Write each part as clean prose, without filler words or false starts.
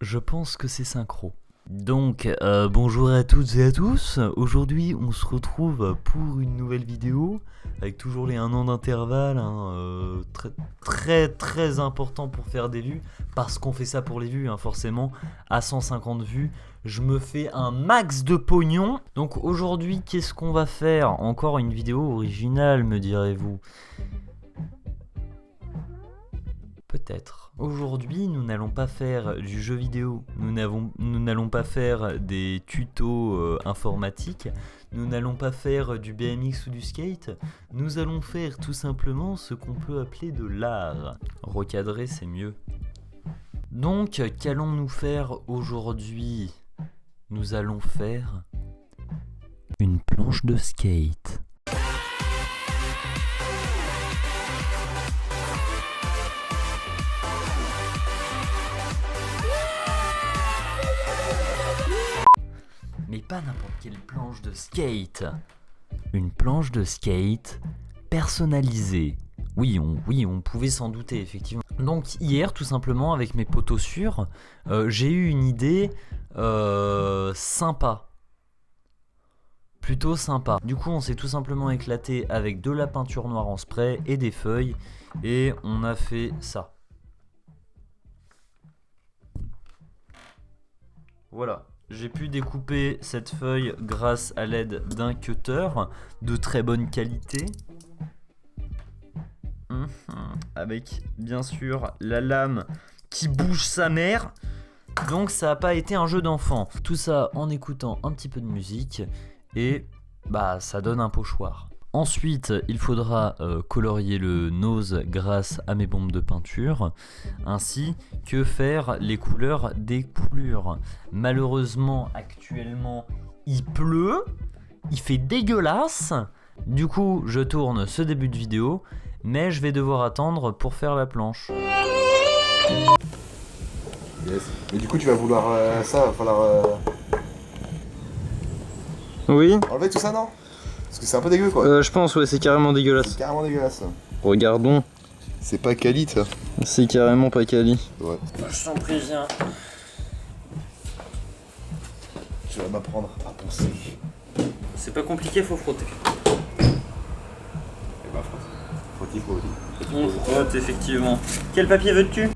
Je pense que c'est synchro. Donc, bonjour à toutes et à tous. Aujourd'hui, on se retrouve pour une nouvelle vidéo avec toujours les 1 an d'intervalle, très important pour faire des vues, parce qu'on fait ça pour les vues, forcément. À 150 vues, je me fais un max de pognon. Donc aujourd'hui, qu'est-ce qu'on va faire? Encore une vidéo originale, me direz-vous? Peut-être. Aujourd'hui, nous n'allons pas faire du jeu vidéo, nous n'allons pas faire des tutos informatiques, nous n'allons pas faire du BMX ou du skate, nous allons faire tout simplement ce qu'on peut appeler de l'art. Recadrer, c'est mieux. Donc, qu'allons-nous faire aujourd'hui? Nous allons faire une planche de skate. Mais pas n'importe quelle planche de skate. Une planche de skate personnalisée. Oui, on pouvait s'en douter, effectivement. Donc hier, tout simplement, avec mes poteaux sûrs, j'ai eu une idée sympa. Plutôt sympa. Du coup, on s'est tout simplement éclaté avec de la peinture noire en spray et des feuilles. Et on a fait ça. Voilà. J'ai pu découper cette feuille grâce à l'aide d'un cutter de très bonne qualité. Avec bien sûr la lame qui bouge sa mère. Donc ça n'a pas été un jeu d'enfant. Tout ça en écoutant un petit peu de musique. Et bah ça donne un pochoir. Ensuite, il faudra colorier le nose grâce à mes bombes de peinture, ainsi que faire les couleurs des coulures. Malheureusement, actuellement, il pleut, il fait dégueulasse. Du coup, je tourne ce début de vidéo, mais je vais devoir attendre pour faire la planche. Yes. Mais du coup, tu vas vouloir ça, va falloir Oui. enlever tout ça, non? Parce que c'est un peu dégueu, quoi. Je pense, ouais, c'est carrément dégueulasse. C'est carrément dégueulasse. Regardons. C'est pas quali, ça. C'est carrément pas quali. Ouais. Je t'en préviens. Tu vas m'apprendre à penser. C'est pas compliqué, faut frotter. Eh bah, frotte. On frotte, effectivement. Quel papier veux-tu ?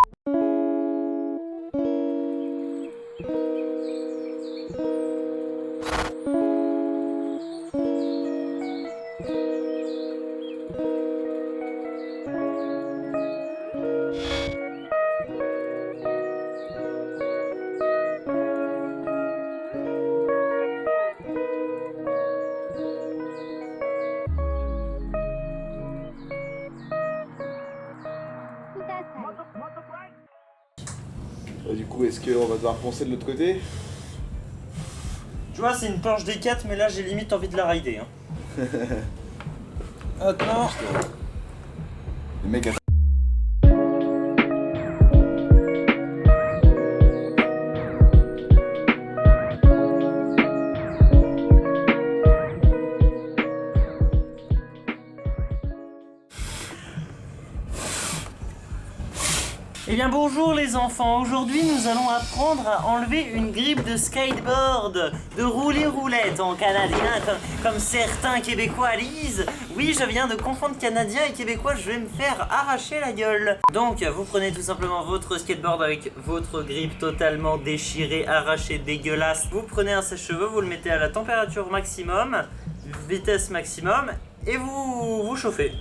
Du coup, est-ce qu'on va devoir poncer de l'autre côté? Tu vois, c'est une planche D4, mais là j'ai limite envie de la rider. Attends. Le mec a... Eh bien bonjour les enfants, aujourd'hui nous allons apprendre à enlever une grippe de skateboard, de rouler roulette en canadien comme certains québécois lisent. Oui, je viens de confondre canadien et québécois, je vais me faire arracher la gueule. Donc vous prenez tout simplement votre skateboard avec votre grippe totalement déchirée, arrachée, dégueulasse. Vous prenez un sèche-cheveux, vous le mettez à la température maximum, vitesse maximum et vous chauffez.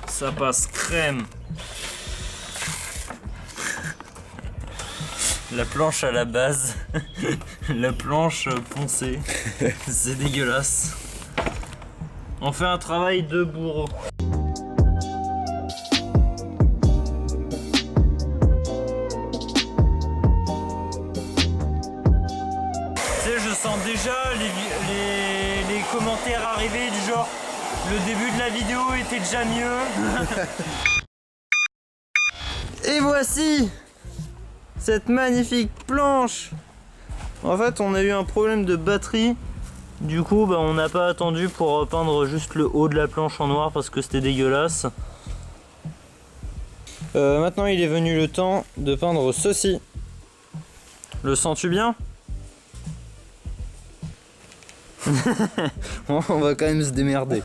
Ça passe crème. La planche à la base, la planche poncée, c'est dégueulasse. On fait un travail de bourreau. commentaires arriver du genre le début de la vidéo était déjà mieux. Et voici cette magnifique planche. En fait, on a eu un problème de batterie. Du coup, on n'a pas attendu pour peindre juste le haut de la planche en noir parce que c'était dégueulasse. Maintenant, il est venu le temps de peindre ceci. Le sens-tu bien? On va quand même se démerder.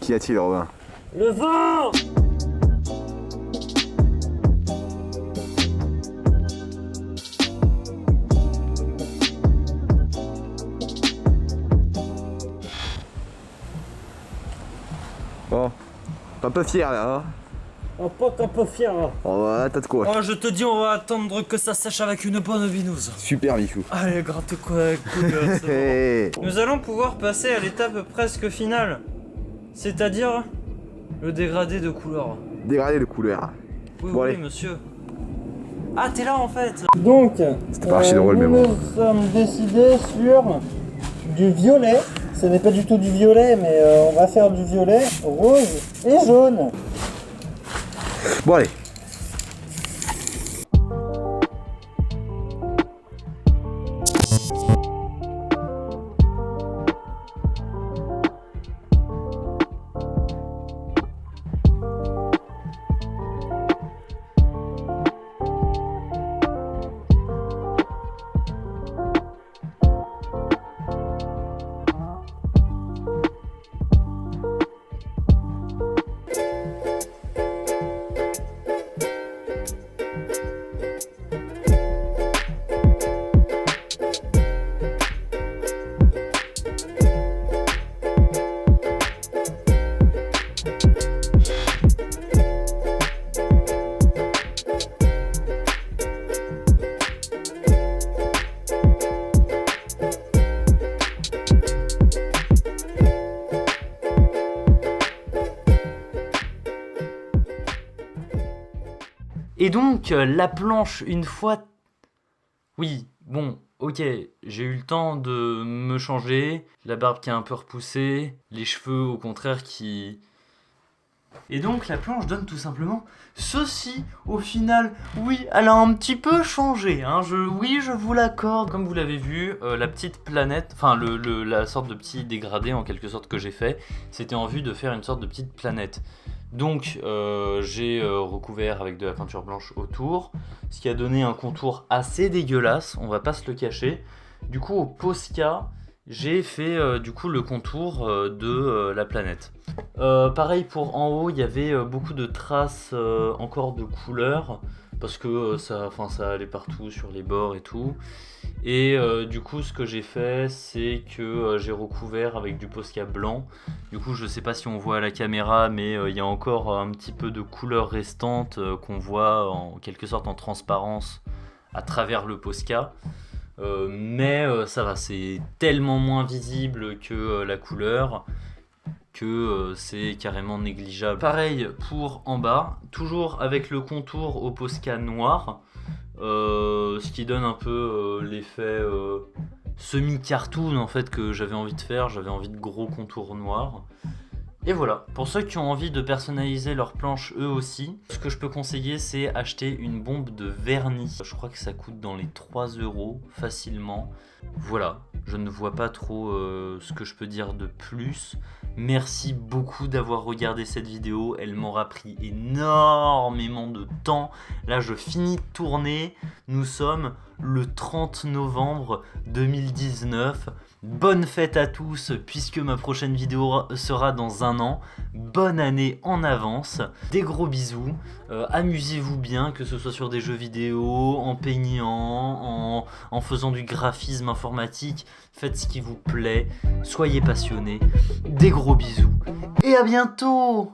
Qu'y a-t-il, Robin? Le vent! Bon, t'es un peu fier là, hein? Un pote un peu fier. Oh, ouais, t'as de quoi? Oh, je te dis, on va attendre que ça sèche avec une bonne binouse. Super, Michou. Allez, gratte quoi, cool, c'est Hey. bon. Nous allons pouvoir passer à l'étape presque finale. C'est-à-dire le dégradé de couleur. Dégradé de couleur. Oui, Bon, oui, allez. monsieur. Ah, t'es là en fait. Donc, C'était pas archi drôle, mais bon. nous sommes décidés sur du violet. Ce n'est pas du tout du violet, mais on va faire du violet, rose et jaune. Bon, allez. Et donc, la planche, une fois... Oui, bon, ok, j'ai eu le temps de me changer, la barbe qui a un peu repoussé, les cheveux au contraire qui... Et donc, la planche donne tout simplement ceci, au final. Oui, elle a un petit peu changé, hein, oui, je vous l'accorde. Comme vous l'avez vu, la petite planète, enfin, la sorte de petit dégradé en quelque sorte que j'ai fait, c'était en vue de faire une sorte de petite planète. Donc j'ai recouvert avec de la peinture blanche autour, ce qui a donné un contour assez dégueulasse, on va pas se le cacher. Du coup au Posca, j'ai fait du coup le contour de la planète. Pareil pour en haut, il y avait beaucoup de traces encore de couleurs, parce que ça allait partout sur les bords et tout. Et du coup ce que j'ai fait, c'est que j'ai recouvert avec du Posca blanc. Du coup je sais pas si on voit à la caméra, mais il y a encore un petit peu de couleur restante qu'on voit en quelque sorte en transparence à travers le Posca. Mais ça va, c'est tellement moins visible que la couleur que c'est carrément négligeable. Pareil pour en bas, toujours avec le contour au Posca noir. Ce qui donne un peu l'effet semi-cartoon en fait que j'avais envie de faire. J'avais envie de gros contours noirs. Et voilà, pour ceux qui ont envie de personnaliser leur planche eux aussi, ce que je peux conseiller, c'est acheter une bombe de vernis. Je crois que ça coûte dans les 3 € facilement. Voilà, je ne vois pas trop ce que je peux dire de plus. Merci beaucoup d'avoir regardé cette vidéo, elle m'aura pris énormément de temps. Là je finis de tourner, nous sommes le 30 novembre 2019. Bonne fête à tous puisque ma prochaine vidéo sera dans un an. Bonne année en avance. Des gros bisous. Amusez-vous bien, que ce soit sur des jeux vidéo, en peignant, en faisant du graphisme informatique. Faites ce qui vous plaît. Soyez passionnés. Des gros bisous. Et à bientôt!